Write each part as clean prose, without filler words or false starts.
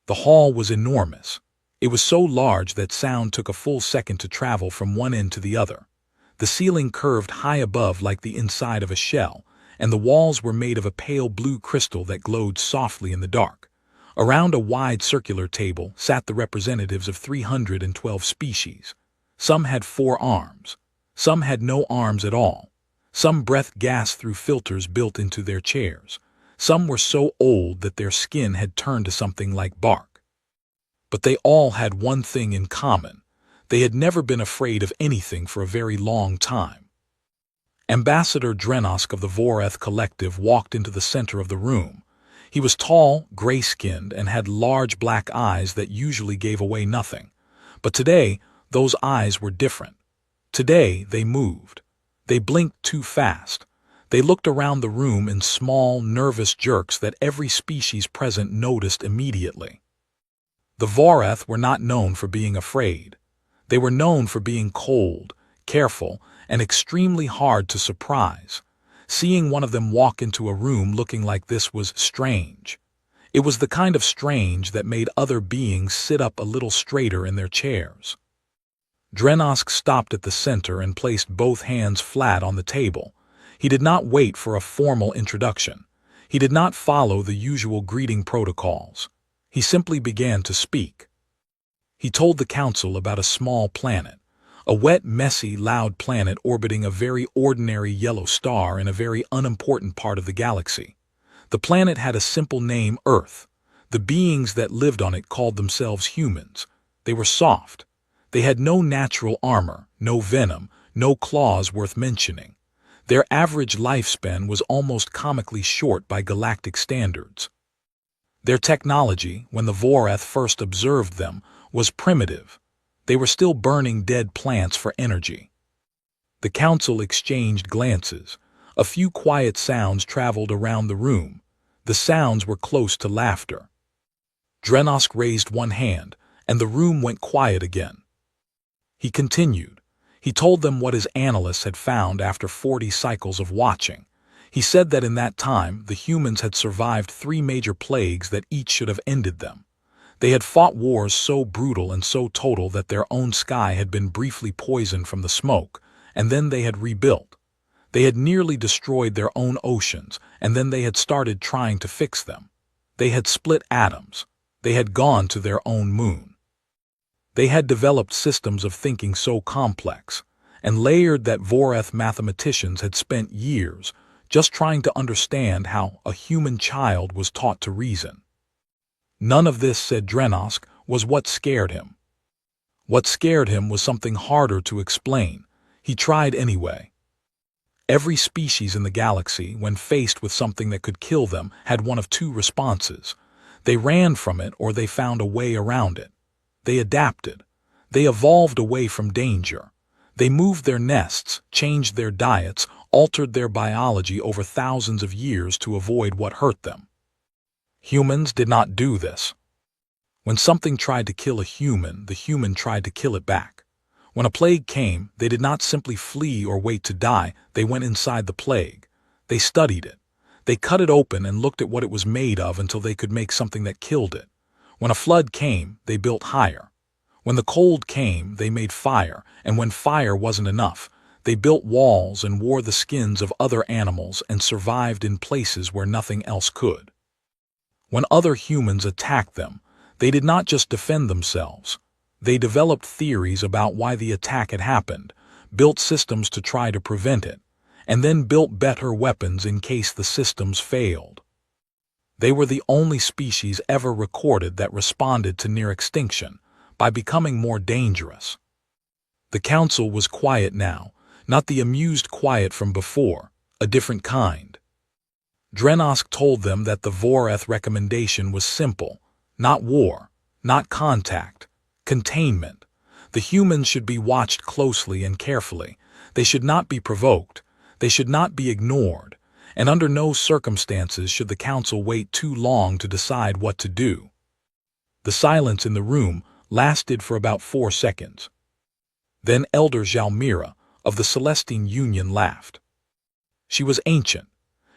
The hall was enormous. It was so large that sound took a full second to travel from one end to the other. The ceiling curved high above like the inside of a shell, and the walls were made of a pale blue crystal that glowed softly in the dark. Around a wide circular table sat the representatives of 312 species. Some had 4 arms. Some had no arms at all. Some breathed gas through filters built into their chairs. Some were so old that their skin had turned to something like bark. But they all had one thing in common. They had never been afraid of anything for a very long time. Ambassador Drenosk of the Voreth Collective walked into the center of the room. He was tall, gray-skinned, and had large black eyes that usually gave away nothing. But today, those eyes were different. Today, they moved. They blinked too fast. They looked around the room in small, nervous jerks that every species present noticed immediately. The Voreth were not known for being afraid. They were known for being cold, careful, and extremely hard to surprise. Seeing one of them walk into a room looking like this was strange. It was the kind of strange that made other beings sit up a little straighter in their chairs. Drenosk stopped at the center and placed both hands flat on the table. He did not wait for a formal introduction. He did not follow the usual greeting protocols. He simply began to speak. He told the council about a small planet, a wet, messy, loud planet orbiting a very ordinary yellow star in a very unimportant part of the galaxy. The planet had a simple name, Earth. The beings that lived on it called themselves humans. They were soft. They had no natural armor, no venom, no claws worth mentioning. Their average lifespan was almost comically short by galactic standards. Their technology, when the Voreth first observed them, was primitive. They were still burning dead plants for energy. The council exchanged glances. A few quiet sounds traveled around the room. The sounds were close to laughter. Drenosk raised one hand, and the room went quiet again. He continued. He told them what his analysts had found after 40 cycles of watching. He said that in that time, the humans had survived 3 major plagues that each should have ended them. They had fought wars so brutal and so total that their own sky had been briefly poisoned from the smoke, and then they had rebuilt. They had nearly destroyed their own oceans, and then they had started trying to fix them. They had split atoms. They had gone to their own moon. They had developed systems of thinking so complex and layered that Voreth mathematicians had spent years just trying to understand how a human child was taught to reason. None of this, said Drenosk, was what scared him. What scared him was something harder to explain. He tried anyway. Every species in the galaxy, when faced with something that could kill them, had one of 2 responses. They ran from it or they found a way around it. They adapted. They evolved away from danger. They moved their nests, changed their diets, altered their biology over thousands of years to avoid what hurt them. Humans did not do this. When something tried to kill a human, the human tried to kill it back. When a plague came, they did not simply flee or wait to die, they went inside the plague. They studied it. They cut it open and looked at what it was made of until they could make something that killed it. When a flood came, they built higher. When the cold came, they made fire, and when fire wasn't enough, they built walls and wore the skins of other animals and survived in places where nothing else could. When other humans attacked them, they did not just defend themselves. They developed theories about why the attack had happened, built systems to try to prevent it, and then built better weapons in case the systems failed. They were the only species ever recorded that responded to near extinction by becoming more dangerous. The council was quiet now, not the amused quiet from before, a different kind. Drenosk told them that the Voreth recommendation was simple: not war, not contact, containment. The humans should be watched closely and carefully. They should not be provoked. They should not be ignored. And under no circumstances should the council wait too long to decide what to do. The silence in the room lasted for about 4 seconds. Then Elder Zhalmira of the Celestine Union laughed. She was ancient.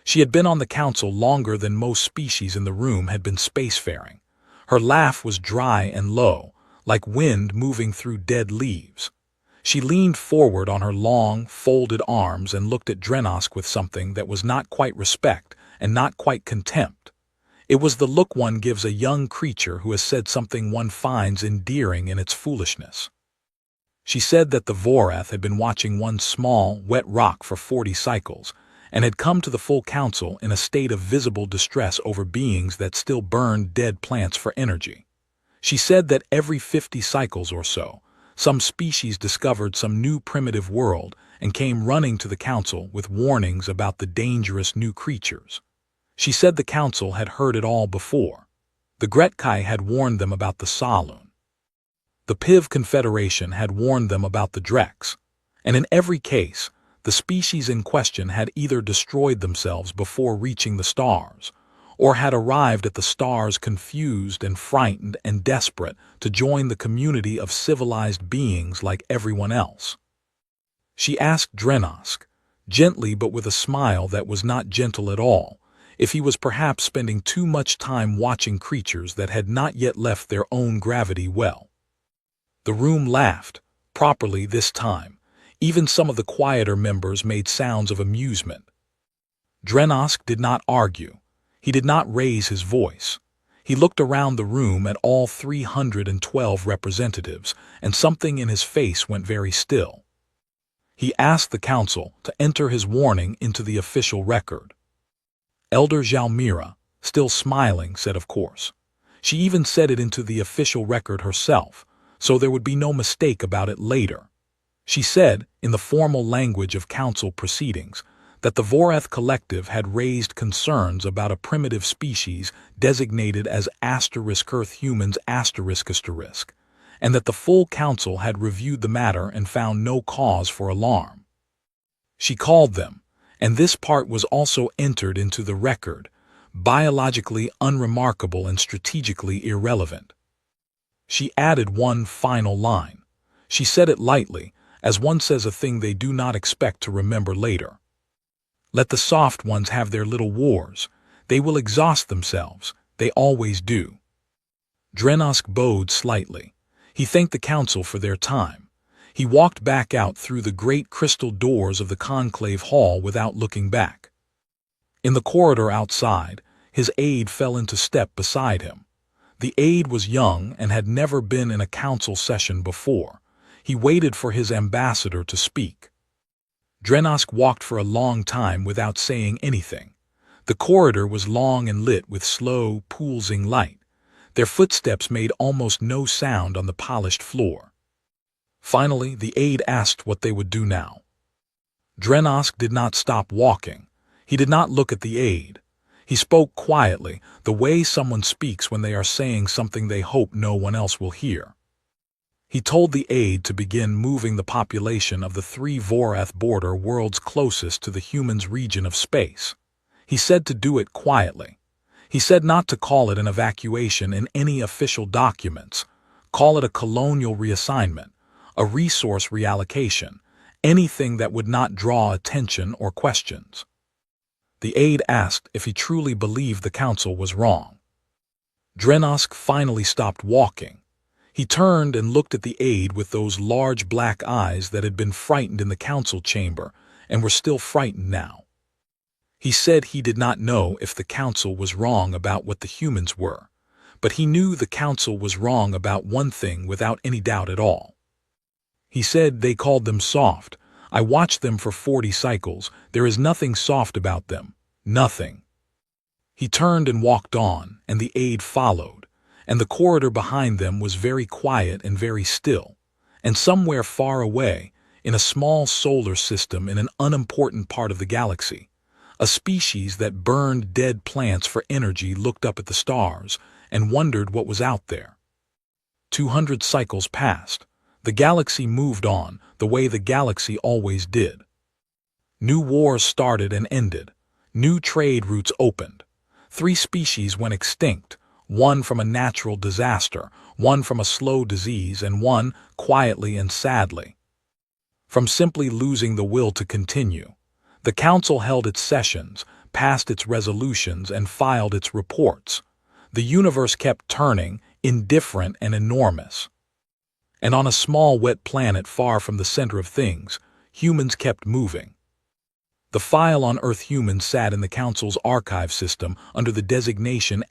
She had been on the council longer than most species in the room had been spacefaring. Her laugh was dry and low, like wind moving through dead leaves. She leaned forward on her long, folded arms and looked at Drenosk with something that was not quite respect and not quite contempt. It was the look one gives a young creature who has said something one finds endearing in its foolishness. She said that the Vorath had been watching one small, wet rock for 40 cycles, and had come to the full council in a state of visible distress over beings that still burned dead plants for energy. She said that every 50 cycles or so, some species discovered some new primitive world and came running to the council with warnings about the dangerous new creatures. She said the council had heard it all before. The Gretkai had warned them about the Saloon. The Piv Confederation had warned them about the Drex, and in every case, the species in question had either destroyed themselves before reaching the stars, or had arrived at the stars confused and frightened and desperate to join the community of civilized beings like everyone else. She asked Drenosk, gently but with a smile that was not gentle at all, if he was perhaps spending too much time watching creatures that had not yet left their own gravity well. The room laughed, properly this time. Even some of the quieter members made sounds of amusement. Drenosk did not argue. He did not raise his voice. He looked around the room at all 312 representatives, and something in his face went very still. He asked the council to enter his warning into the official record. Elder Jalmira, still smiling, said of course. She even said it into the official record herself, so there would be no mistake about it later. She said, in the formal language of council proceedings, that the Vorath Collective had raised concerns about a primitive species designated as *Earth humans*, and that the full council had reviewed the matter and found no cause for alarm. She called them, and this part was also entered into the record, biologically unremarkable and strategically irrelevant. She added one final line. She said it lightly, as one says a thing they do not expect to remember later. Let the soft ones have their little wars. They will exhaust themselves. They always do. Drenosk bowed slightly. He thanked the council for their time. He walked back out through the great crystal doors of the conclave hall without looking back. In the corridor outside, his aide fell into step beside him. The aide was young and had never been in a council session before. He waited for his ambassador to speak. Drenosk walked for a long time without saying anything. The corridor was long and lit with slow, pulsing light. Their footsteps made almost no sound on the polished floor. Finally, the aide asked what they would do now. Drenosk did not stop walking. He did not look at the aide. He spoke quietly, the way someone speaks when they are saying something they hope no one else will hear. He told the aide to begin moving the population of the 3 Vorath border worlds closest to the humans' region of space. He said to do it quietly. He said not to call it an evacuation in any official documents. Call it a colonial reassignment, a resource reallocation, anything that would not draw attention or questions. The aide asked if he truly believed the council was wrong. Drenosk finally stopped walking. He turned and looked at the aide with those large black eyes that had been frightened in the council chamber and were still frightened now. He said he did not know if the council was wrong about what the humans were, but he knew the council was wrong about one thing without any doubt at all. He said they called them soft. I watched them for 40 cycles. There is nothing soft about them. Nothing. He turned and walked on, and the aide followed, and the corridor behind them was very quiet and very still, and somewhere far away, in a small solar system in an unimportant part of the galaxy, a species that burned dead plants for energy looked up at the stars and wondered what was out there. 200 cycles passed. The galaxy moved on, the way the galaxy always did. New wars started and ended. New trade routes opened. 3 species went extinct, one from a natural disaster, one from a slow disease, and one, quietly and sadly, from simply losing the will to continue. The council held its sessions, passed its resolutions, and filed its reports. The universe kept turning, indifferent and enormous. And on a small wet planet far from the center of things, humans kept moving. The file on Earth humans sat in the Council's archive system under the designation ***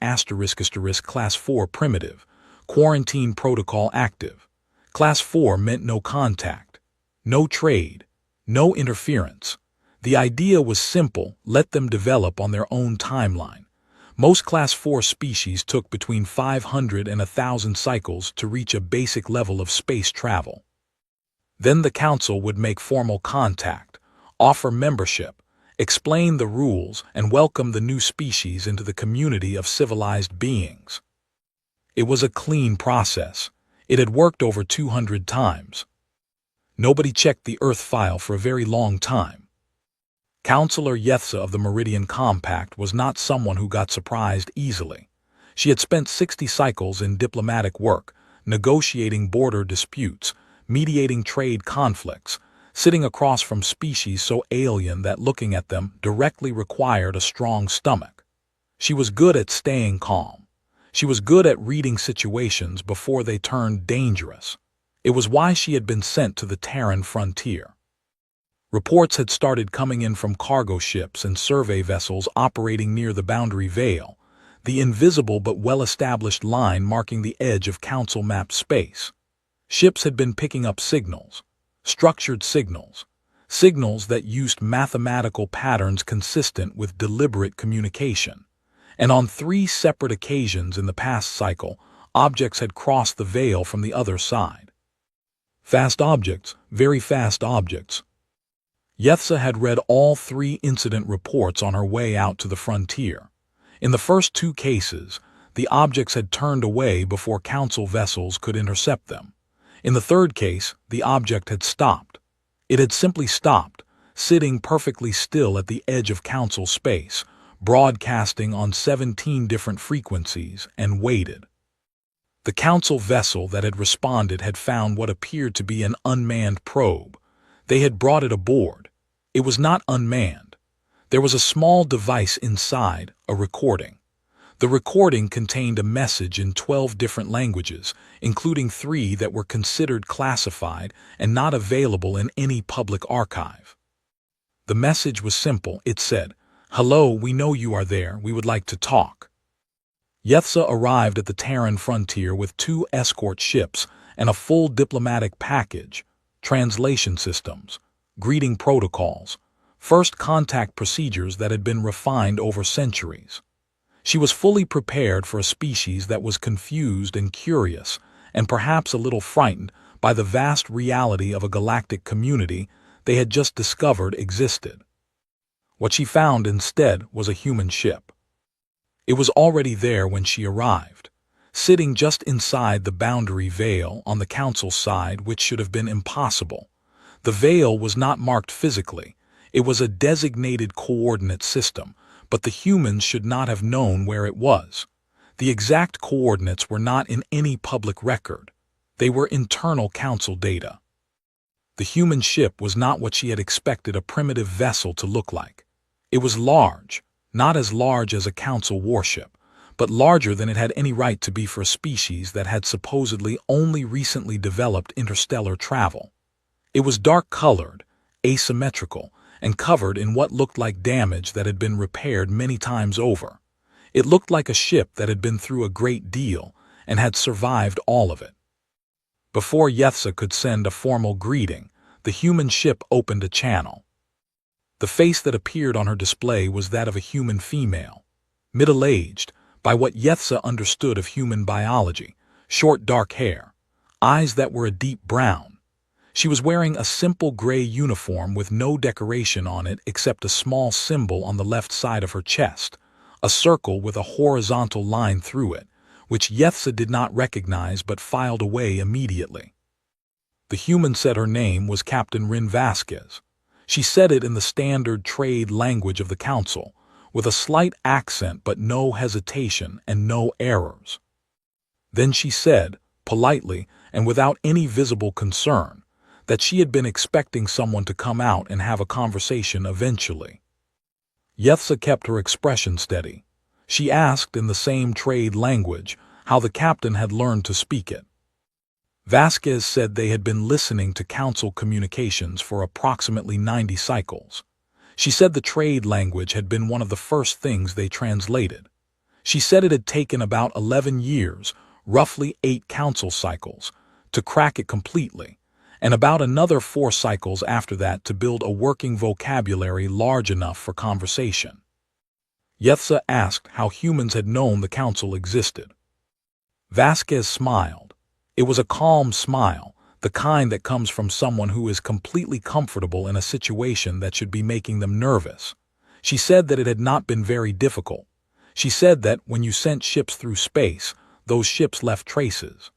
Class 4 Primitive, Quarantine Protocol Active. Class 4 meant no contact, no trade, no interference. The idea was simple: let them develop on their own timeline. Most Class 4 species took between 500 and 1,000 cycles to reach a basic level of space travel. Then the Council would make formal contact, offer membership, explain the rules, and welcome the new species into the community of civilized beings. It was a clean process. It had worked over 200 times. Nobody checked the Earth file for a very long time. Counselor Yethza of the Meridian Compact was not someone who got surprised easily. She had spent 60 cycles in diplomatic work, negotiating border disputes, mediating trade conflicts, sitting across from species so alien that looking at them directly required a strong stomach. She was good at staying calm. She was good at reading situations before they turned dangerous. It was why she had been sent to the Terran frontier. Reports had started coming in from cargo ships and survey vessels operating near the Boundary Veil, the invisible but well-established line marking the edge of Council mapped space. Ships had been picking up signals, structured signals, signals that used mathematical patterns consistent with deliberate communication. And on 3 separate occasions in the past cycle, objects had crossed the veil from the other side. Fast objects, very fast objects. Yethza had read all 3 incident reports on her way out to the frontier. In the first 2 cases, the objects had turned away before Council vessels could intercept them. In the 3rd case, the object had stopped. It had simply stopped, sitting perfectly still at the edge of Council space, broadcasting on 17 different frequencies, and waited. The Council vessel that had responded had found what appeared to be an unmanned probe. They had brought it aboard. It was not unmanned. There was a small device inside, a recording. The recording contained a message in 12 different languages, including 3 that were considered classified and not available in any public archive. The message was simple. It said, "Hello, we know you are there. We would like to talk." Yethza arrived at the Terran frontier with 2 escort ships and a full diplomatic package, translation systems, greeting protocols, first contact procedures that had been refined over centuries. She was fully prepared for a species that was confused and curious, and perhaps a little frightened by the vast reality of a galactic community they had just discovered existed. What she found instead was a human ship. It was already there when she arrived, sitting just inside the Boundary Veil on the Council side, which should have been impossible. The veil was not marked physically. It was a designated coordinate system, but the humans should not have known where it was. The exact coordinates were not in any public record. They were internal Council data. The human ship was not what she had expected a primitive vessel to look like. It was large, not as large as a Council warship, but larger than it had any right to be for a species that had supposedly only recently developed interstellar travel. It was dark-colored, asymmetrical, and covered in what looked like damage that had been repaired many times over. It looked like a ship that had been through a great deal and had survived all of it. Before Yethza could send a formal greeting, the human ship opened a channel. The face that appeared on her display was that of a human female, middle-aged, by what Yethza understood of human biology, short dark hair, eyes that were a deep brown. She was wearing a simple gray uniform with no decoration on it except a small symbol on the left side of her chest, a circle with a horizontal line through it, which Yethza did not recognize but filed away immediately. The human said her name was Captain Rin Vasquez. She said it in the standard trade language of the Council, with a slight accent but no hesitation and no errors. Then she said, politely and without any visible concern, that she had been expecting someone to come out and have a conversation eventually. Yethza kept her expression steady. She asked in the same trade language how the captain had learned to speak it. Vasquez said they had been listening to council communications for approximately 90 cycles. She said the trade language had been one of the first things they translated. She said it had taken about 11 years, roughly 8 council cycles, to crack it completely, and about another 4 cycles after that to build a working vocabulary large enough for conversation. Yetza asked how humans had known the council existed. Vasquez smiled. It was a calm smile, the kind that comes from someone who is completely comfortable in a situation that should be making them nervous. She said that it had not been very difficult. She said that when you sent ships through space, those ships left traces.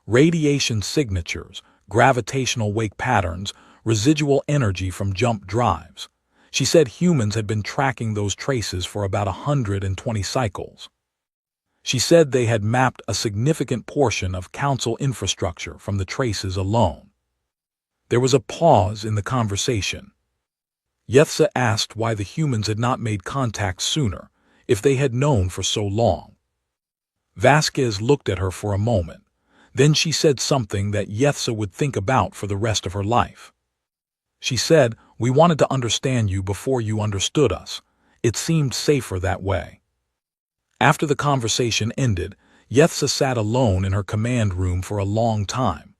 Radiation signatures, gravitational wake patterns, residual energy from jump drives. She said humans had been tracking those traces for about 120 cycles. She said they had mapped a significant portion of council infrastructure from the traces alone. There was a pause in the conversation. Yetza asked why the humans had not made contact sooner, if they had known for so long. Vasquez looked at her for a moment. Then she said something that Yetza would think about for the rest of her life. She said, "We wanted to understand you before you understood us. It seemed safer that way." After the conversation ended, Yetza sat alone in her command room for a long time.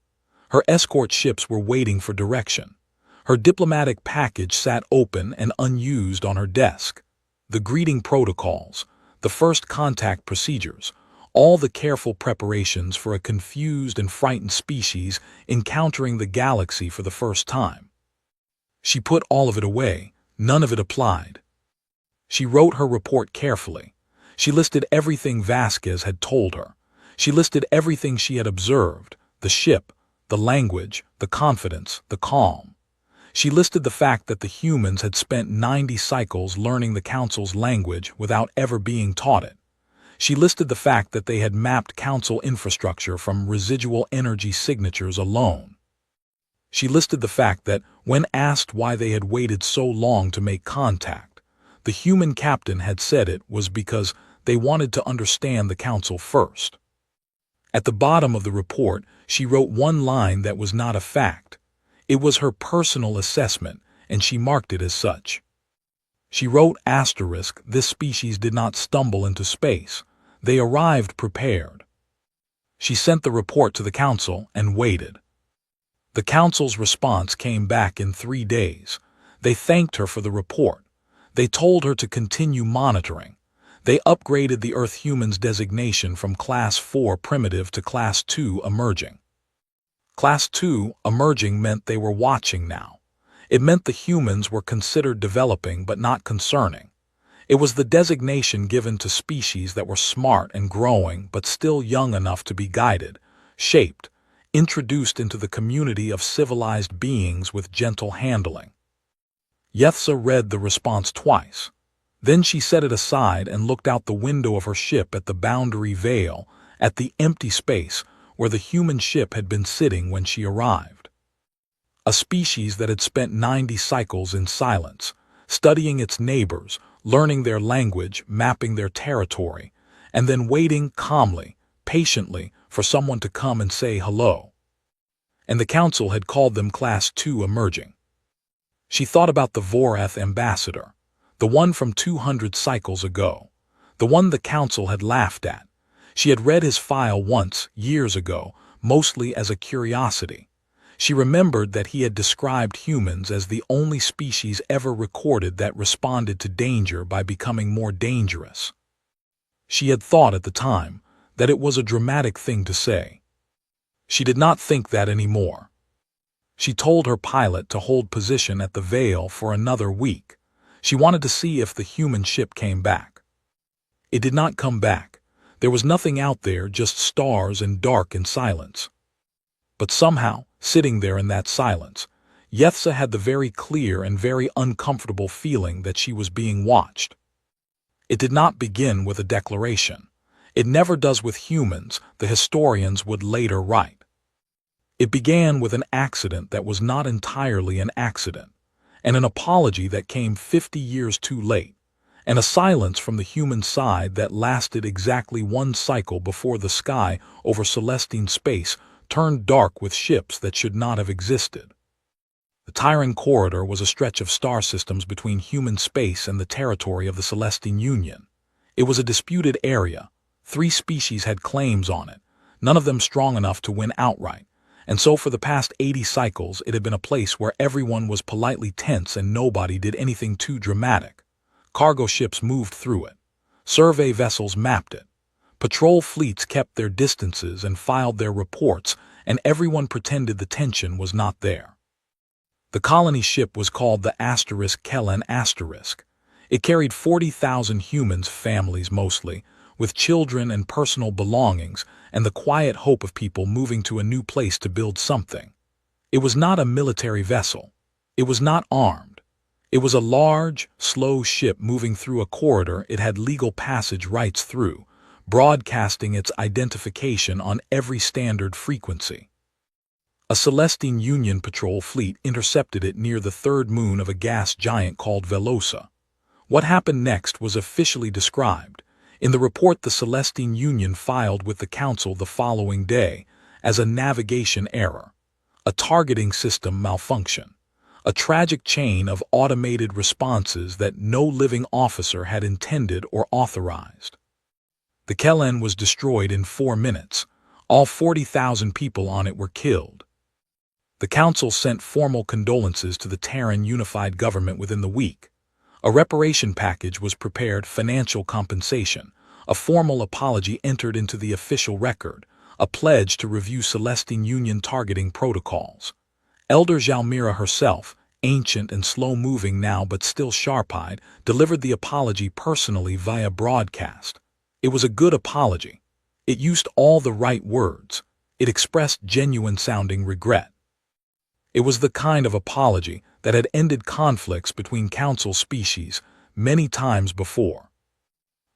Her escort ships were waiting for direction. Her diplomatic package sat open and unused on her desk. The greeting protocols, the first contact procedures, all the careful preparations for a confused and frightened species encountering the galaxy for the first time. She put all of it away, none of it applied. She wrote her report carefully. She listed everything Vasquez had told her. She listed everything she had observed, the ship, the language, the confidence, the calm. She listed the fact that the humans had spent 90 cycles learning the Council's language without ever being taught it. She listed the fact that they had mapped Council infrastructure from residual energy signatures alone. She listed the fact that, when asked why they had waited so long to make contact, the human captain had said it was because they wanted to understand the Council first. At the bottom of the report, she wrote one line that was not a fact. It was her personal assessment, and she marked it as such. She wrote asterisk, "This species did not stumble into space. They arrived prepared." She sent the report to the Council and waited. The Council's response came back in 3 days. They thanked her for the report. They told her to continue monitoring. They upgraded the Earth humans designation from Class 4 primitive to Class 2 emerging. Class 2 emerging meant they were watching now. It meant the humans were considered developing but not concerning. It was the designation given to species that were smart and growing but still young enough to be guided, shaped, introduced into the community of civilized beings with gentle handling. Yetza read the response twice. Then she set it aside and looked out the window of her ship at the boundary veil, at the empty space where the human ship had been sitting when she arrived. A species that had spent 90 cycles in silence, studying its neighbors, learning their language, mapping their territory, and then waiting calmly, patiently, for someone to come and say hello. And the Council had called them Class 2 emerging. She thought about the Vorath ambassador, the one from 200 cycles ago, the one the Council had laughed at. She had read his file once, years ago, mostly as a curiosity. She remembered that he had described humans as the only species ever recorded that responded to danger by becoming more dangerous. She had thought at the time that it was a dramatic thing to say. She did not think that anymore. She told her pilot to hold position at the Veil for another week. She wanted to see if the human ship came back. It did not come back. There was nothing out there, just stars and dark and silence. But somehow, sitting there in that silence, Yetza had the very clear and very uncomfortable feeling that she was being watched. It did not begin with a declaration. It never does with humans, the historians would later write. It began with an accident that was not entirely an accident, and an apology that came 50 years too late, and a silence from the human side that lasted exactly one cycle before the sky over Celestine space turned dark with ships that should not have existed. The Tyran Corridor was a stretch of star systems between human space and the territory of the Celestine Union. It was a disputed area. 3 species had claims on it, none of them strong enough to win outright, and so for the past 80 cycles it had been a place where everyone was politely tense and nobody did anything too dramatic. Cargo ships moved through it. Survey vessels mapped it. Patrol fleets kept their distances and filed their reports, and everyone pretended the tension was not there. The colony ship was called the Kellen *. It carried 40,000 humans, families mostly, with children and personal belongings, and the quiet hope of people moving to a new place to build something. It was not a military vessel. It was not armed. It was a large, slow ship moving through a corridor it had legal passage rights through, broadcasting its identification on every standard frequency. A Celestine Union patrol fleet intercepted it near the third moon of a gas giant called Velosa. What happened next was officially described in the report the Celestine Union filed with the Council the following day as a navigation error, a targeting system malfunction, a tragic chain of automated responses that no living officer had intended or authorized. The Kellen was destroyed in 4 minutes. All 40,000 people on it were killed. The Council sent formal condolences to the Terran Unified Government within the week. A reparation package was prepared, financial compensation, a formal apology entered into the official record, a pledge to review Celestine Union targeting protocols. Elder Jalmira herself, ancient and slow-moving now but still sharp-eyed, delivered the apology personally via broadcast. It was a good apology. It used all the right words. It expressed genuine-sounding regret. It was the kind of apology that had ended conflicts between Council species many times before.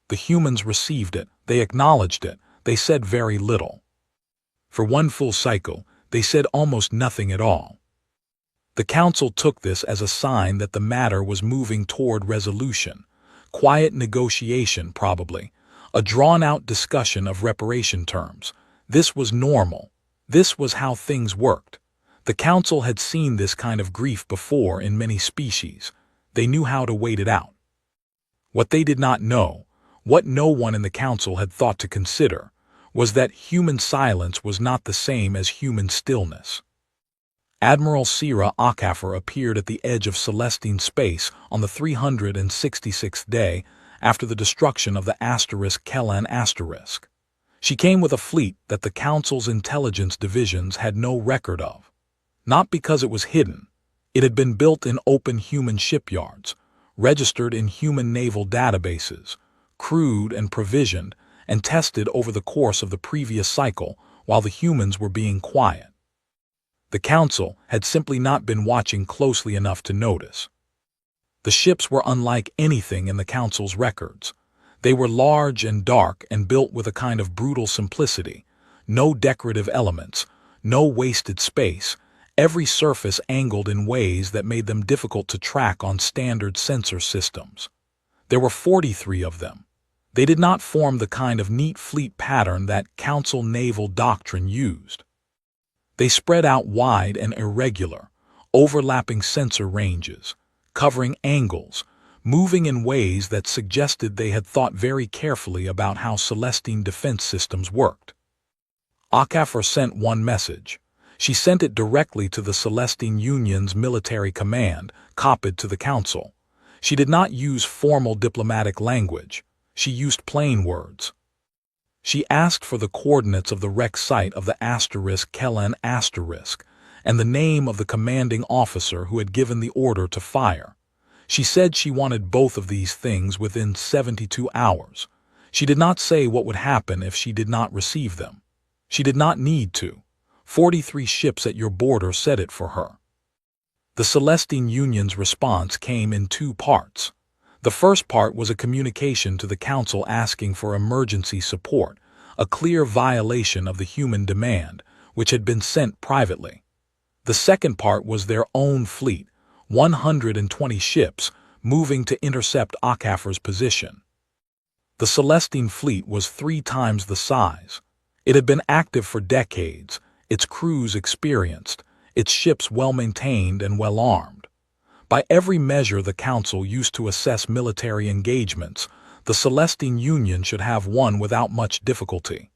The humans received it, they acknowledged it, they said very little. For one full cycle, they said almost nothing at all. The Council took this as a sign that the matter was moving toward resolution, quiet negotiation probably, a drawn-out discussion of reparation terms. This was normal. This was how things worked. The Council had seen this kind of grief before in many species. They knew how to wait it out. What they did not know, what no one in the Council had thought to consider, was that human silence was not the same as human stillness. Admiral Sira Akafar appeared at the edge of Celestine space on the 366th day after the destruction of the Kellen *. She came with a fleet that the Council's intelligence divisions had no record of. Not because it was hidden. It had been built in open human shipyards, registered in human naval databases, crewed and provisioned, and tested over the course of the previous cycle while the humans were being quiet. The Council had simply not been watching closely enough to notice. The ships were unlike anything in the Council's records. They were large and dark and built with a kind of brutal simplicity, no decorative elements, no wasted space, every surface angled in ways that made them difficult to track on standard sensor systems. There were 43 of them. They did not form the kind of neat fleet pattern that Council naval doctrine used. They spread out wide and irregular, overlapping sensor ranges, covering angles, moving in ways that suggested they had thought very carefully about how Celestine defense systems worked. Akafar sent one message. She sent it directly to the Celestine Union's military command, copied to the Council. She did not use formal diplomatic language. She used plain words. She asked for the coordinates of the wreck site of the Kellen *, and the name of the commanding officer who had given the order to fire. She said she wanted both of these things within 72 hours. She did not say what would happen if she did not receive them. She did not need to. 43 ships at your border said it for her. The Celestine Union's response came in 2 parts. The first part was a communication to the Council asking for emergency support, a clear violation of the human demand, which had been sent privately. The second part was their own fleet, 120 ships, moving to intercept HFY's position. The Celestine fleet was 3 times the size. It had been active for decades, its crews experienced, its ships well-maintained and well-armed. By every measure the Council used to assess military engagements, the Celestine Union should have won without much difficulty.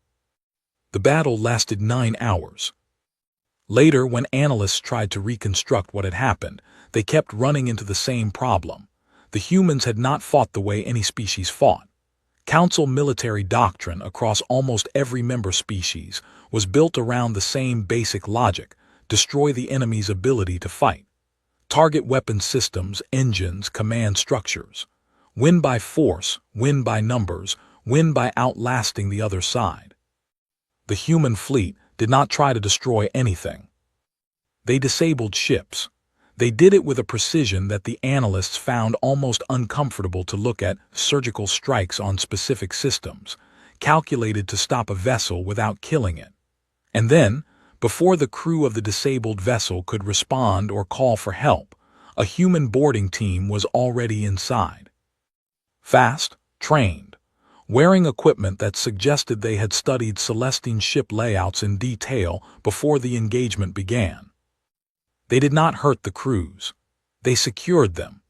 The battle lasted 9 hours. Later, when analysts tried to reconstruct what had happened, they kept running into the same problem. The humans had not fought the way any species fought. Council military doctrine across almost every member species was built around the same basic logic: destroy the enemy's ability to fight. Target weapon systems, engines, command structures. Win by force, win by numbers, win by outlasting the other side. The human fleet did not try to destroy anything. They disabled ships. They did it with a precision that the analysts found almost uncomfortable to look at: surgical strikes on specific systems, calculated to stop a vessel without killing it. And then, before the crew of the disabled vessel could respond or call for help, a human boarding team was already inside. Fast, trained, wearing equipment that suggested they had studied Celestine ship layouts in detail before the engagement began. They did not hurt the crews. They secured them.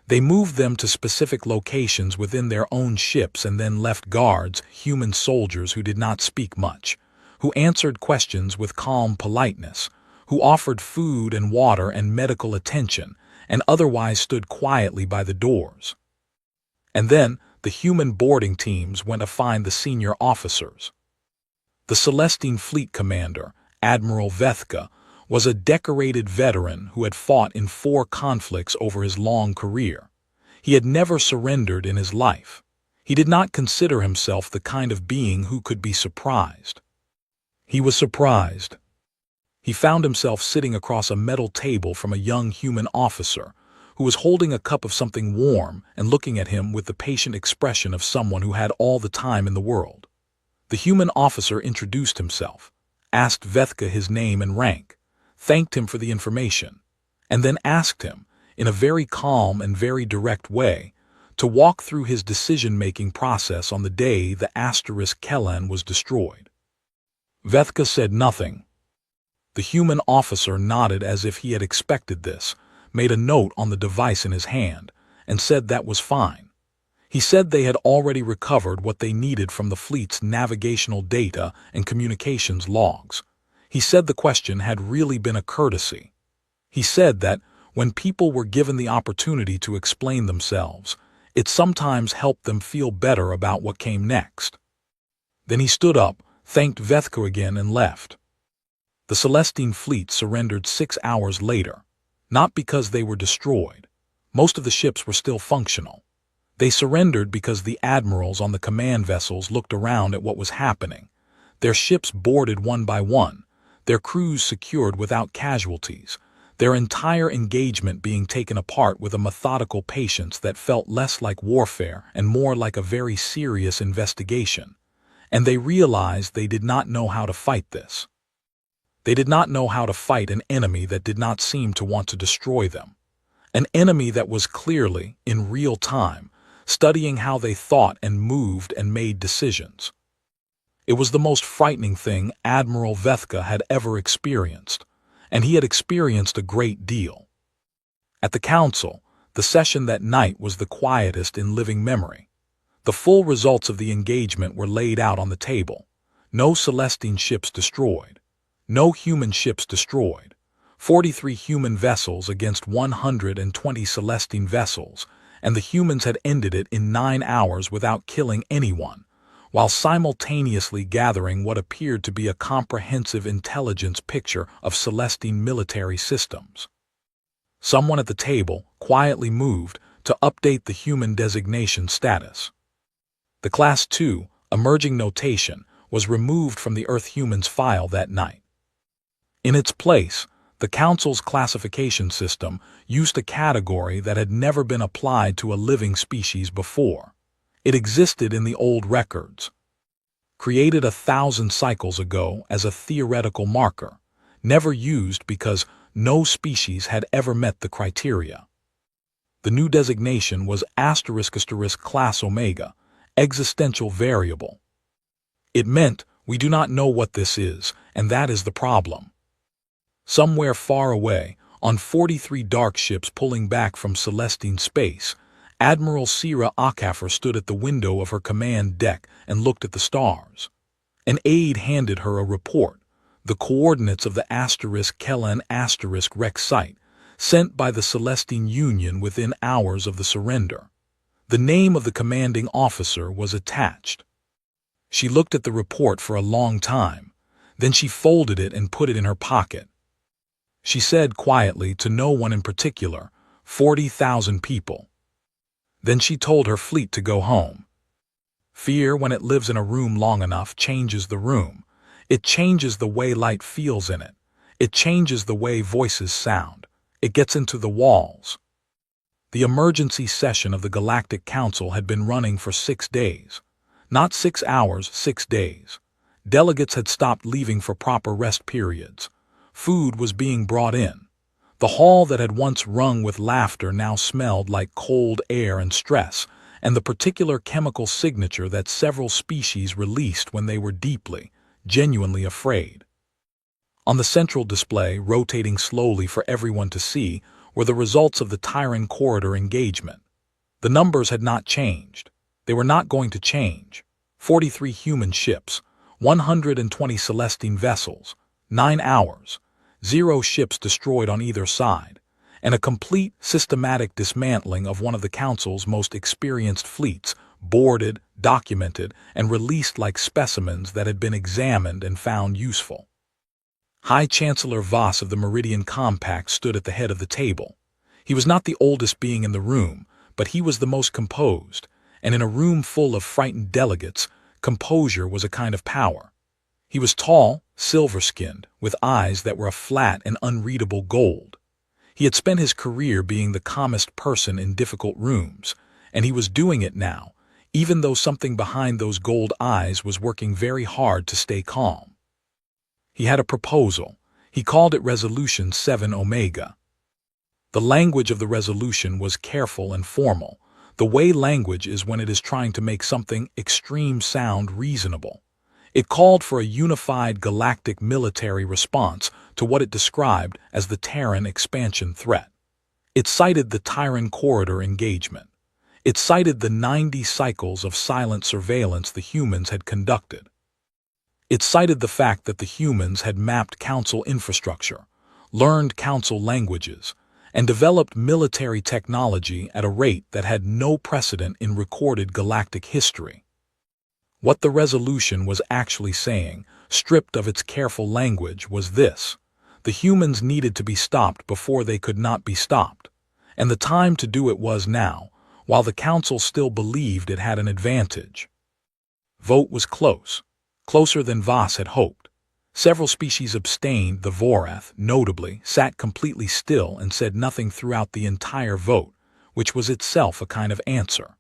They moved them to specific locations within their own ships and then left guards, human soldiers who did not speak much, who answered questions with calm politeness, who offered food and water and medical attention, and otherwise stood quietly by the doors. And then the human boarding teams went to find the senior officers. The Celestine fleet commander, Admiral Vethka, was a decorated veteran who had fought in 4 conflicts over his long career. He had never surrendered in his life. He did not consider himself the kind of being who could be surprised. He was surprised. He found himself sitting across a metal table from a young human officer who was holding a cup of something warm and looking at him with the patient expression of someone who had all the time in the world. The human officer introduced himself, asked Vethka his name and rank, thanked him for the information, and then asked him, in a very calm and very direct way, to walk through his decision-making process on the day the asterisk Kellen was destroyed. Vethka said nothing. The human officer nodded as if he had expected this, made a note on the device in his hand, and said that was fine. He said they had already recovered what they needed from the fleet's navigational data and communications logs. He said the question had really been a courtesy. He said that, when people were given the opportunity to explain themselves, it sometimes helped them feel better about what came next. Then he stood up, thanked Vethka again, and left. The Celestine fleet surrendered 6 hours later, not because they were destroyed. Most of the ships were still functional. They surrendered because the admirals on the command vessels looked around at what was happening. Their ships boarded one by one, their crews secured without casualties, their entire engagement being taken apart with a methodical patience that felt less like warfare and more like a very serious investigation. And they realized they did not know how to fight this. They did not know how to fight an enemy that did not seem to want to destroy them. An enemy that was clearly, in real time, studying how they thought and moved and made decisions. It was the most frightening thing Admiral Vethka had ever experienced, and he had experienced a great deal. At the council, the session that night was the quietest in living memory. The full results of the engagement were laid out on the table. No Celestine ships destroyed. No human ships destroyed. 43 human vessels against 120 Celestine vessels, and the humans had ended it in 9 hours without killing anyone, while simultaneously gathering what appeared to be a comprehensive intelligence picture of Celestine military systems. Someone at the table quietly moved to update the human designation status. The Class 2 emerging notation was removed from the Earth Humans file that night. In its place, the Council's classification system used a category that had never been applied to a living species before. It existed in the old records, created 1,000 cycles ago as a theoretical marker, never used because no species had ever met the criteria. The new designation was *** Class Omega, existential variable. It meant, we do not know what this is, and that is the problem. Somewhere far away, on 43 dark ships pulling back from Celestine space, Admiral Sira Akafer stood at the window of her command deck and looked at the stars. An aide handed her a report, the coordinates of the *Kellen *Rex site, sent by the Celestine Union within hours of the surrender. The name of the commanding officer was attached. She looked at the report for a long time. Then she folded it and put it in her pocket. She said quietly to no one in particular, 40,000 people. Then she told her fleet to go home. Fear, when it lives in a room long enough, changes the room. It changes the way light feels in it. It changes the way voices sound. It gets into the walls. The emergency session of the Galactic Council had been running for 6 days. Not 6 hours, 6 days. Delegates had stopped leaving for proper rest periods. Food was being brought in. The hall that had once rung with laughter now smelled like cold air and stress, and the particular chemical signature that several species released when they were deeply, genuinely afraid. On the central display, rotating slowly for everyone to see, were the results of the Tyran Corridor engagement. The numbers had not changed. They were not going to change. 43 human ships, 120 Celestine vessels, 9 hours, 0 ships destroyed on either side, and a complete, systematic dismantling of one of the Council's most experienced fleets, boarded, documented, and released like specimens that had been examined and found useful. High Chancellor Voss of the Meridian Compact stood at the head of the table. He was not the oldest being in the room, but he was the most composed, and in a room full of frightened delegates, composure was a kind of power. He was tall, silver-skinned, with eyes that were a flat and unreadable gold. He had spent his career being the calmest person in difficult rooms, and he was doing it now, even though something behind those gold eyes was working very hard to stay calm. He had a proposal. He called it Resolution 7 Omega. The language of the resolution was careful and formal, the way language is when it is trying to make something extreme sound reasonable. It called for a unified galactic military response to what it described as the Terran expansion threat. It cited the Tyran Corridor engagement. It cited the 90 cycles of silent surveillance the humans had conducted. It cited the fact that the humans had mapped Council infrastructure, learned Council languages, and developed military technology at a rate that had no precedent in recorded galactic history. What the resolution was actually saying, stripped of its careful language, was this: the humans needed to be stopped before they could not be stopped, and the time to do it was now, while the Council still believed it had an advantage. Vote was close, closer than Voss had hoped. Several species abstained. The Vorath, notably, sat completely still and said nothing throughout the entire vote, which was itself a kind of answer.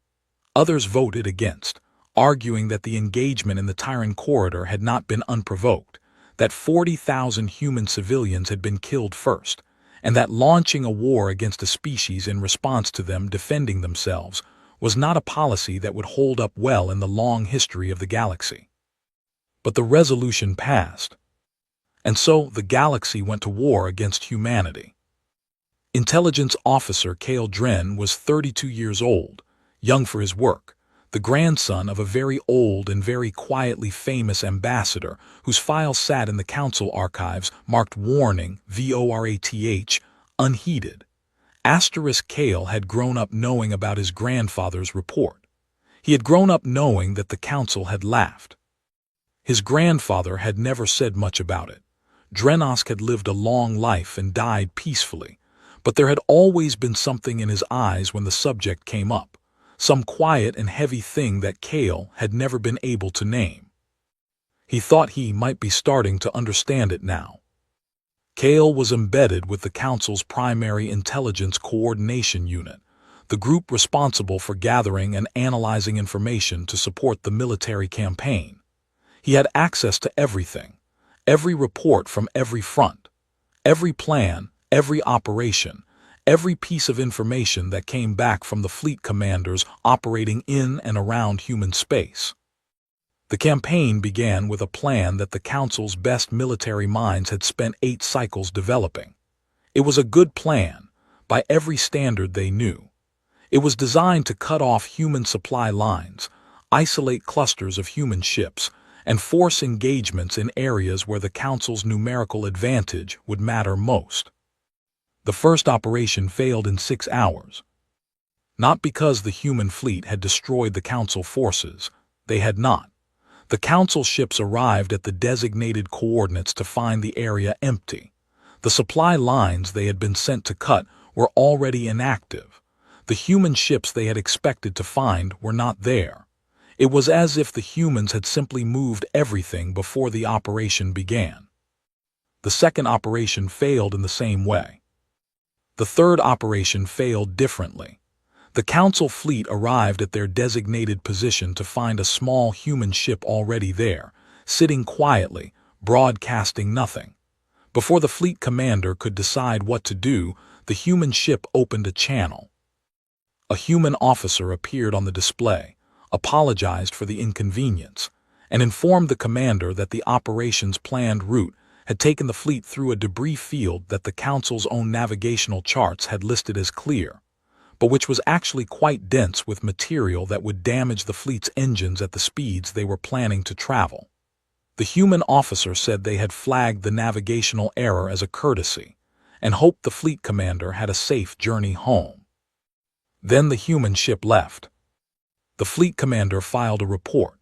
Others voted against, arguing that the engagement in the Tyran Corridor had not been unprovoked, that 40,000 human civilians had been killed first, and that launching a war against a species in response to them defending themselves was not a policy that would hold up well in the long history of the galaxy. But the resolution passed, and so the galaxy went to war against humanity. Intelligence Officer Kale Dren was 32 years old, young for his work, the grandson of a very old and very quietly famous ambassador whose file sat in the Council archives marked Warning, VORATH, unheeded. Kale had grown up knowing about his grandfather's report. He had grown up knowing that the Council had laughed. His grandfather had never said much about it. Drenosk had lived a long life and died peacefully, but there had always been something in his eyes when the subject came up, some quiet and heavy thing that Kale had never been able to name. He thought he might be starting to understand it now. Kale was embedded with the Council's primary intelligence coordination unit, the group responsible for gathering and analyzing information to support the military campaign. He had access to everything, every report from every front, every plan, every operation, every piece of information that came back from the fleet commanders operating in and around human space. The campaign began with a plan that the Council's best military minds had spent 8 cycles developing. It was a good plan, by every standard they knew. It was designed to cut off human supply lines, isolate clusters of human ships, and force engagements in areas where the Council's numerical advantage would matter most. The first operation failed in 6 hours. Not because the human fleet had destroyed the Council forces. They had not. The Council ships arrived at the designated coordinates to find the area empty. The supply lines they had been sent to cut were already inactive. The human ships they had expected to find were not there. It was as if the humans had simply moved everything before the operation began. The second operation failed in the same way. The third operation failed differently. The Council fleet arrived at their designated position to find a small human ship already there, sitting quietly, broadcasting nothing. Before the fleet commander could decide what to do, the human ship opened a channel. A human officer appeared on the display, apologized for the inconvenience, and informed the commander that the operation's planned route had taken the fleet through a debris field that the Council's own navigational charts had listed as clear, but which was actually quite dense with material that would damage the fleet's engines at the speeds they were planning to travel. The human officer said they had flagged the navigational error as a courtesy, and hoped the fleet commander had a safe journey home. Then the human ship left. The fleet commander filed a report.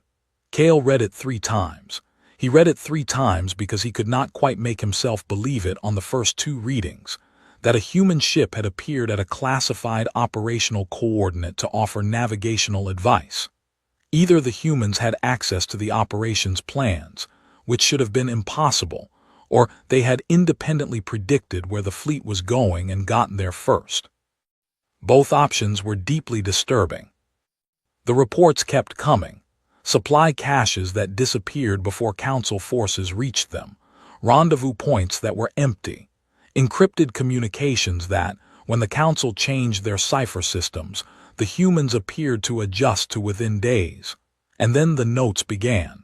Cale read it 3 times. He read it 3 times because he could not quite make himself believe it on the first 2 readings, that a human ship had appeared at a classified operational coordinate to offer navigational advice. Either the humans had access to the operation's plans, which should have been impossible, or they had independently predicted where the fleet was going and gotten there first. Both options were deeply disturbing. The reports kept coming. Supply caches that disappeared before Council forces reached them, rendezvous points that were empty, encrypted communications that, when the Council changed their cipher systems, the humans appeared to adjust to within days. And then the notes began.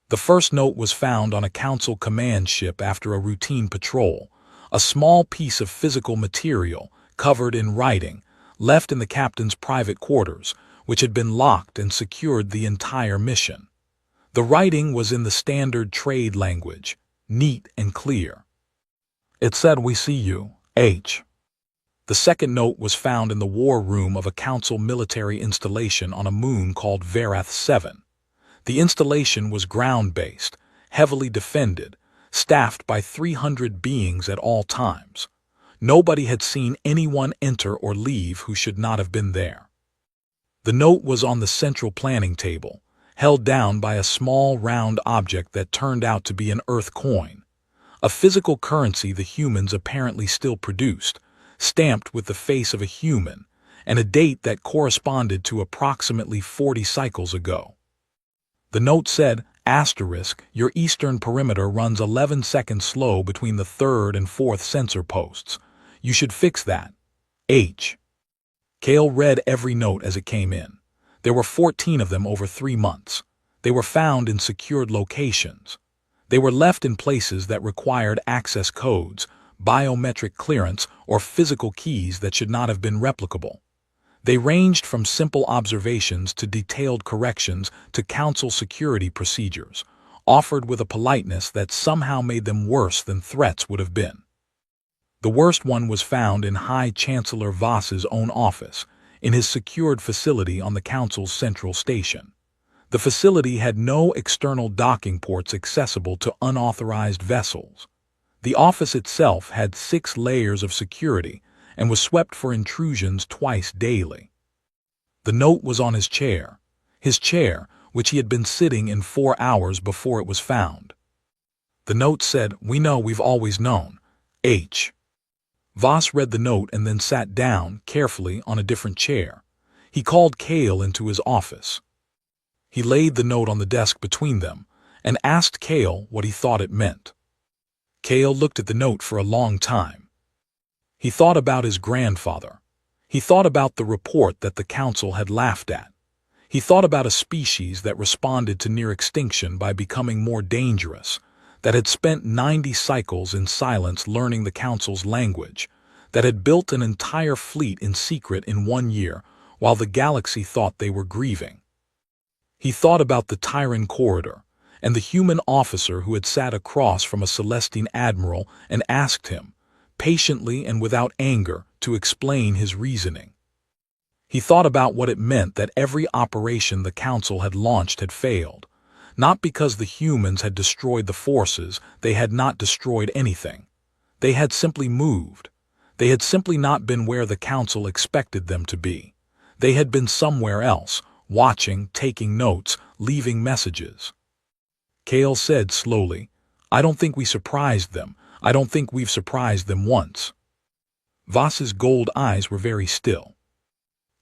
The first note was found on a Council command ship after a routine patrol, a small piece of physical material, covered in writing, left in the captain's private quarters, which had been locked and secured the entire mission. The writing was in the standard trade language, neat and clear. It said, "We see you, H." The second note was found in the war room of a Council military installation on a moon called Verath 7. The installation was ground-based, heavily defended, staffed by 300 beings at all times. Nobody had seen anyone enter or leave who should not have been there. The note was on the central planning table, held down by a small round object that turned out to be an Earth coin, a physical currency the humans apparently still produced, stamped with the face of a human, and a date that corresponded to approximately 40 cycles ago. The note said, *, your eastern perimeter runs 11 seconds slow between the 3rd and 4th sensor posts. You should fix that. H. Cale read every note as it came in. There were 14 of them over 3 months. They were found in secured locations. They were left in places that required access codes, biometric clearance, or physical keys that should not have been replicable. They ranged from simple observations to detailed corrections to Council security procedures, offered with a politeness that somehow made them worse than threats would have been. The worst one was found in High Chancellor Voss's own office, in his secured facility on the Council's central station. The facility had no external docking ports accessible to unauthorized vessels. The office itself had 6 layers of security and was swept for intrusions twice daily. The note was on his chair, which he had been sitting in 4 hours before it was found. The note said, "We know we've always known, H." Voss read the note and then sat down, carefully, on a different chair. He called Cale into his office. He laid the note on the desk between them and asked Cale what he thought it meant. Cale looked at the note for a long time. He thought about his grandfather. He thought about the report that the council had laughed at. He thought about a species that responded to near extinction by becoming more dangerous, that had spent 90 cycles in silence learning the council's language, that had built an entire fleet in secret in 1 year while the galaxy thought they were grieving. He thought about the Tyran corridor and the human officer who had sat across from a Celestine admiral and asked him, patiently and without anger, to explain his reasoning. He thought about what it meant that every operation the council had launched had failed, not because the humans had destroyed the forces. They had not destroyed anything. They had simply moved. They had simply not been where the council expected them to be. They had been somewhere else, watching, taking notes, leaving messages. Kale said slowly, "I don't think we surprised them. I don't think we've surprised them once." Voss's gold eyes were very still.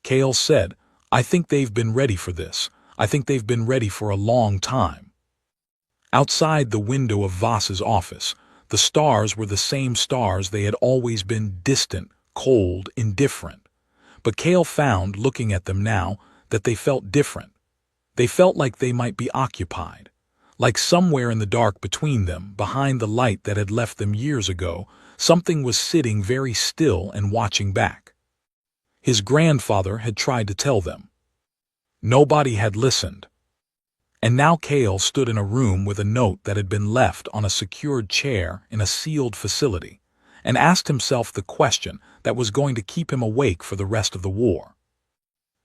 Kale said, "I think they've been ready for this. I think they've been ready for a long time." Outside the window of Voss's office, the stars were the same stars they had always been, distant, cold, indifferent. But Kale found, looking at them now, that they felt different. They felt like they might be occupied. Like somewhere in the dark between them, behind the light that had left them years ago, something was sitting very still and watching back. His grandfather had tried to tell them. Nobody had listened. And now Kale stood in a room with a note that had been left on a secured chair in a sealed facility, and asked himself the question that was going to keep him awake for the rest of the war.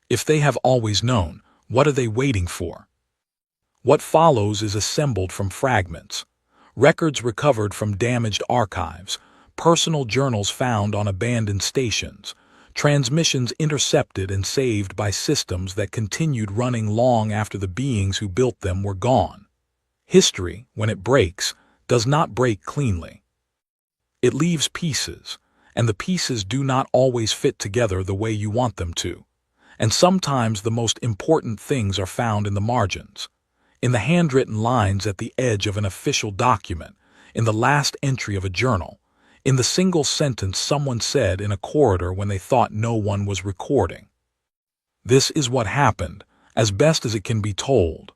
If they have always known, what are they waiting for? What follows is assembled from fragments, records recovered from damaged archives, personal journals found on abandoned stations, transmissions intercepted and saved by systems that continued running long after the beings who built them were gone. History, when it breaks, does not break cleanly. It leaves pieces, and the pieces do not always fit together the way you want them to. And sometimes the most important things are found in the margins, in the handwritten lines at the edge of an official document, in the last entry of a journal, in the single sentence someone said in a corridor when they thought no one was recording. This is what happened, as best as it can be told.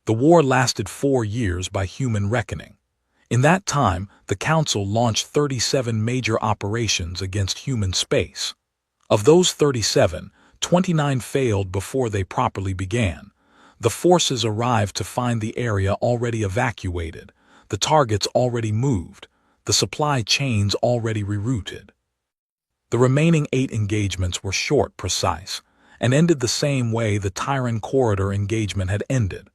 The war lasted 4 years by human reckoning. In that time, the Council launched 37 major operations against human space. Of those 37, 29 failed before they properly began. The forces arrived to find the area already evacuated, the targets already moved, the supply chains already rerouted. The remaining 8 engagements were short, precise, and ended the same way the Tyran corridor engagement had ended,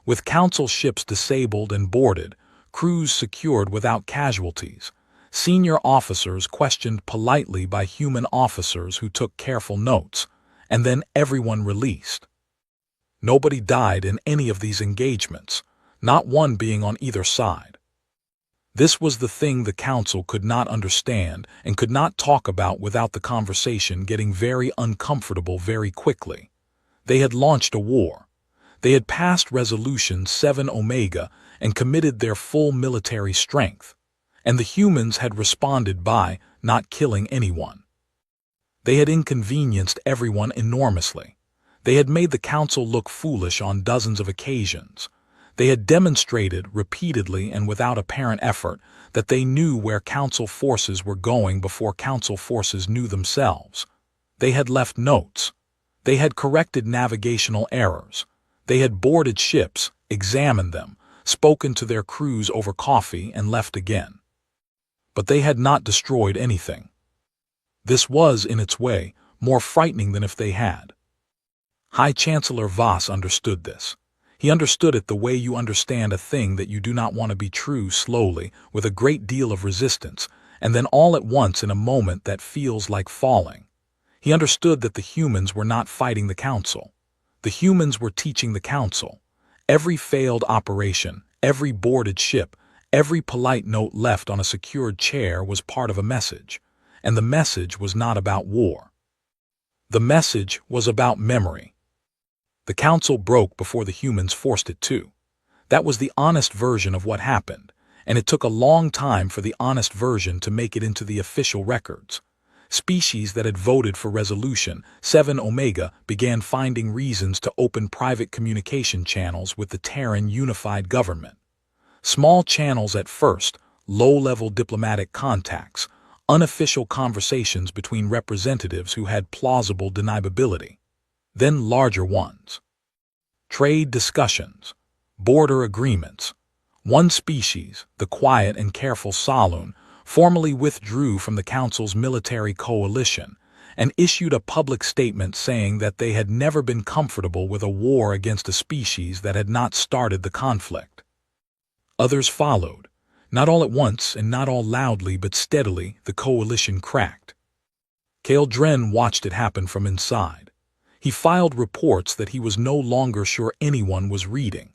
with Council ships disabled and boarded, crews secured without casualties, senior officers questioned politely by human officers who took careful notes, and then everyone released. Nobody died in any of these engagements, not one being on either side. This was the thing the Council could not understand and could not talk about without the conversation getting very uncomfortable very quickly. They had launched a war. They had passed Resolution 7 Omega and committed their full military strength, and the humans had responded by not killing anyone. They had inconvenienced everyone enormously. They had made the Council look foolish on dozens of occasions. They had demonstrated repeatedly and without apparent effort that they knew where Council forces were going before Council forces knew themselves. They had left notes. They had corrected navigational errors. They had boarded ships, examined them, spoken to their crews over coffee, and left again. But they had not destroyed anything. This was, in its way, more frightening than if they had. High Chancellor Voss understood this. He understood it the way you understand a thing that you do not want to be true, slowly, with a great deal of resistance, and then all at once in a moment that feels like falling. He understood that the humans were not fighting the Council. The humans were teaching the Council. Every failed operation, every boarded ship, every polite note left on a secured chair was part of a message, and the message was not about war. The message was about memory. The Council broke before the humans forced it to. That was the honest version of what happened, and it took a long time for the honest version to make it into the official records. Species that had voted for Resolution 7 Omega began finding reasons to open private communication channels with the Terran unified government. Small channels at first, low-level diplomatic contacts, unofficial conversations between representatives who had plausible deniability. Then larger ones. Trade discussions, border agreements. One species, the quiet and careful Saloon, formally withdrew from the Council's military coalition and issued a public statement saying that they had never been comfortable with a war against a species that had not started the conflict. Others followed. Not all at once and not all loudly, but steadily the coalition cracked. Kale Dren watched it happen from inside. He filed reports that he was no longer sure anyone was reading.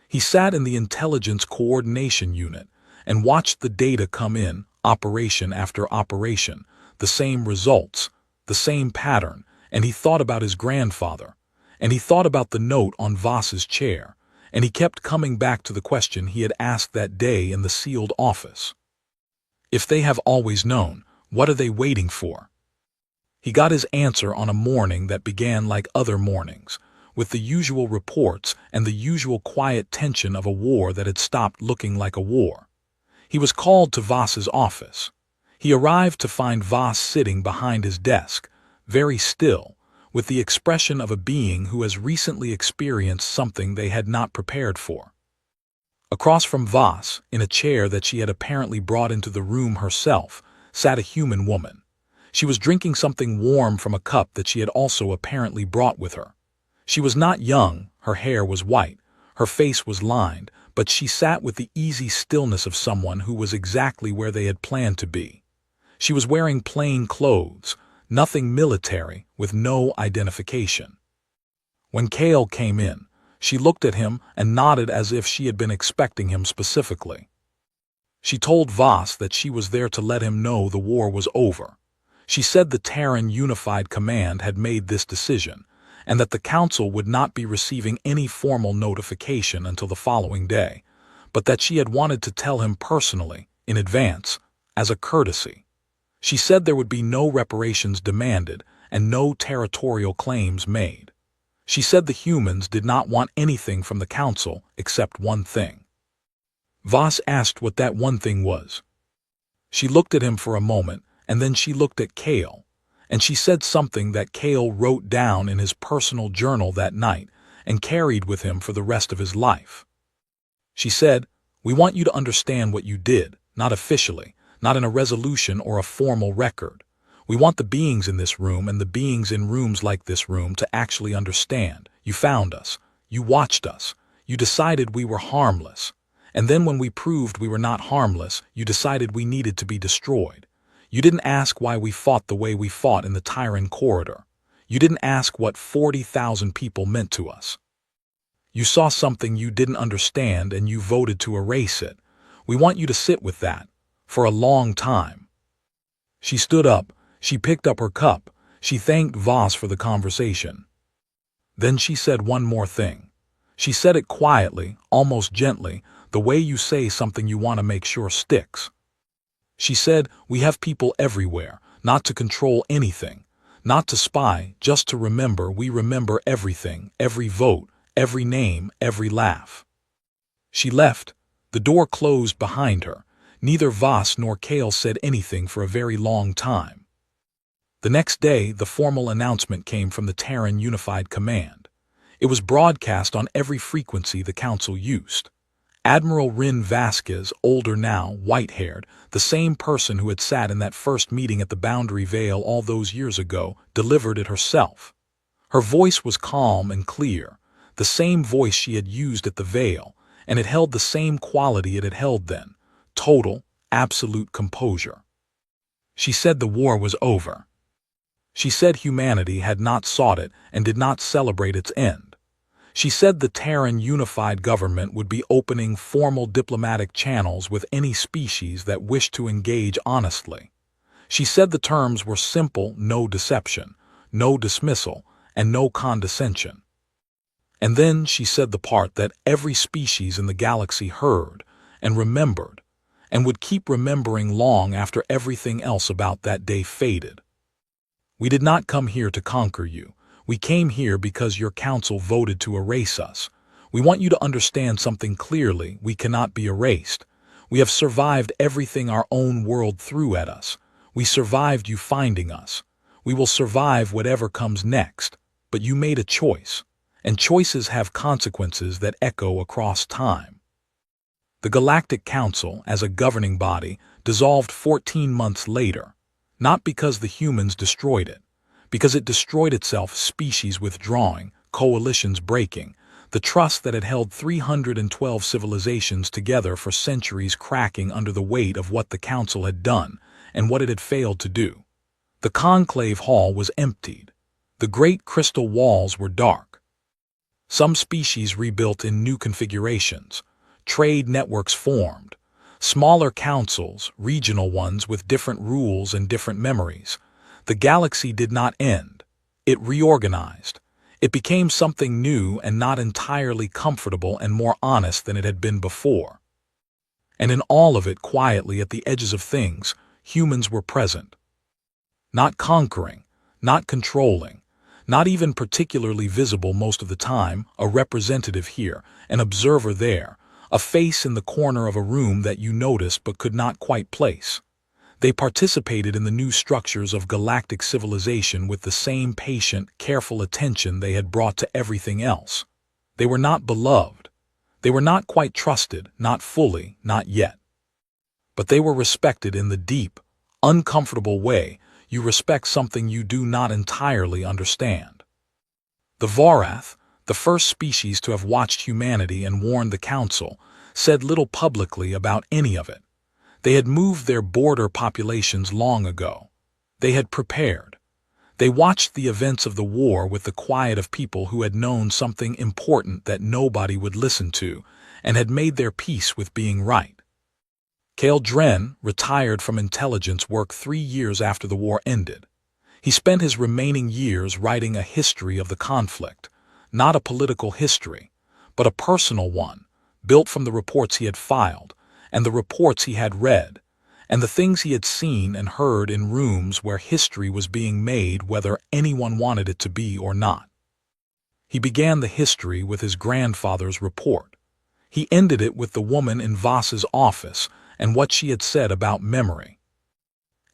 He sat in the Intelligence Coordination Unit and watched the data come in, operation after operation, the same results, the same pattern, and he thought about his grandfather, and he thought about the note on Voss's chair, and he kept coming back to the question he had asked that day in the sealed office. If they have always known, what are they waiting for? He got his answer on a morning that began like other mornings, with the usual reports and the usual quiet tension of a war that had stopped looking like a war. He was called to Voss's office. He arrived to find Voss sitting behind his desk, very still, with the expression of a being who has recently experienced something they had not prepared for. Across from Voss, in a chair that she had apparently brought into the room herself, sat a human woman. She was drinking something warm from a cup that she had also apparently brought with her. She was not young, her hair was white, her face was lined, but she sat with the easy stillness of someone who was exactly where they had planned to be. She was wearing plain clothes, nothing military, with no identification. When Kale came in, she looked at him and nodded as if she had been expecting him specifically. She told Voss that she was there to let him know the war was over. She said the Terran Unified Command had made this decision, and that the Council would not be receiving any formal notification until the following day, but that she had wanted to tell him personally, in advance, as a courtesy. She said there would be no reparations demanded and no territorial claims made. She said the humans did not want anything from the Council except one thing. Voss asked what that one thing was. She looked at him for a moment, and then she looked at Kale, and she said something that Kale wrote down in his personal journal that night and carried with him for the rest of his life. She said, "We want you to understand what you did, not officially, not in a resolution or a formal record. We want the beings in this room and the beings in rooms like this room to actually understand. You found us. You watched us. You decided we were harmless. And then when we proved we were not harmless, you decided we needed to be destroyed. You didn't ask why we fought the way we fought in the Tyran corridor. You didn't ask what 40,000 people meant to us. You saw something you didn't understand and you voted to erase it. We want you to sit with that. For a long time." She stood up, she picked up her cup, she thanked Voss for the conversation. Then she said one more thing. She said it quietly, almost gently, the way you say something you want to make sure sticks. She said, "We have people everywhere, not to control anything, not to spy, just to remember. We remember everything, every vote, every name, every laugh." She left. The door closed behind her. Neither Voss nor Kale said anything for a very long time. The next day, the formal announcement came from the Terran Unified Command. It was broadcast on every frequency the Council used. Admiral Rin Vasquez, older now, white-haired, the same person who had sat in that first meeting at the Boundary Vale all those years ago, delivered it herself. Her voice was calm and clear, the same voice she had used at the Vale, and it held the same quality it had held then. Total, absolute composure. She said the war was over. She said humanity had not sought it and did not celebrate its end. She said the Terran Unified Government would be opening formal diplomatic channels with any species that wished to engage honestly. She said the terms were simple: no deception, no dismissal, and no condescension. And then she said the part that every species in the galaxy heard and remembered. and would keep remembering long after everything else about that day faded. We did not come here to conquer you. We came here because your council voted to erase us. We want you to understand something clearly: we cannot be erased. We have survived everything our own world threw at us. We survived you finding us. We will survive whatever comes next. But you made a choice, and choices have consequences that echo across time. The Galactic Council, as a governing body, dissolved 14 months later, not because the humans destroyed it, because it destroyed itself, species withdrawing, coalitions breaking, the trust that had held 312 civilizations together for centuries cracking under the weight of what the Council had done and what it had failed to do. The conclave hall was emptied. The great crystal walls were dark. Some species rebuilt in new configurations. Trade networks formed. Smaller councils, regional ones with different rules and different memories. The galaxy did not end. It reorganized. It became something new and not entirely comfortable and more honest than it had been before. And in all of it, quietly at the edges of things, humans were present. Not conquering, not controlling, not even particularly visible most of the time, a representative here, an observer there, a face in the corner of a room that you noticed but could not quite place. They participated in the new structures of galactic civilization with the same patient, careful attention they had brought to everything else. They were not beloved. They were not quite trusted, not fully, not yet. But they were respected in the deep, uncomfortable way you respect something you do not entirely understand. The Vorath, the first species to have watched humanity and warned the Council, said little publicly about any of it. They had moved their border populations long ago. They had prepared. They watched the events of the war with the quiet of people who had known something important that nobody would listen to and had made their peace with being right. Kale Dren retired from intelligence work 3 years after the war ended. He spent his remaining years writing a history of the conflict, not a political history, but a personal one, built from the reports he had filed, and the reports he had read, and the things he had seen and heard in rooms where history was being made whether anyone wanted it to be or not. He began the history with his grandfather's report. He ended it with the woman in Voss's office and what she had said about memory.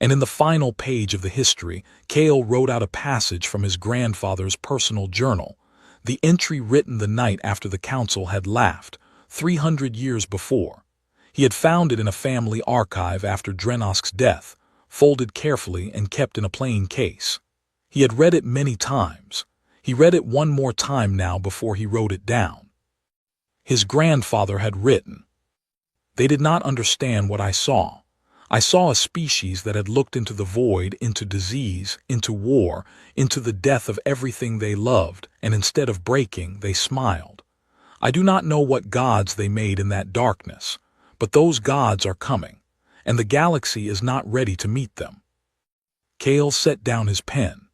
And in the final page of the history, Kale wrote out a passage from his grandfather's personal journal, the entry written the night after the Council had laughed, 300 years before. He had found it in a family archive after Drenosk's death, folded carefully and kept in a plain case. He had read it many times. He read it one more time now before he wrote it down. His grandfather had written, "They did not understand what I saw. I saw a species that had looked into the void, into disease, into war, into the death of everything they loved, and instead of breaking, they smiled. I do not know what gods they made in that darkness, but those gods are coming, and the galaxy is not ready to meet them." Kale set down his pen.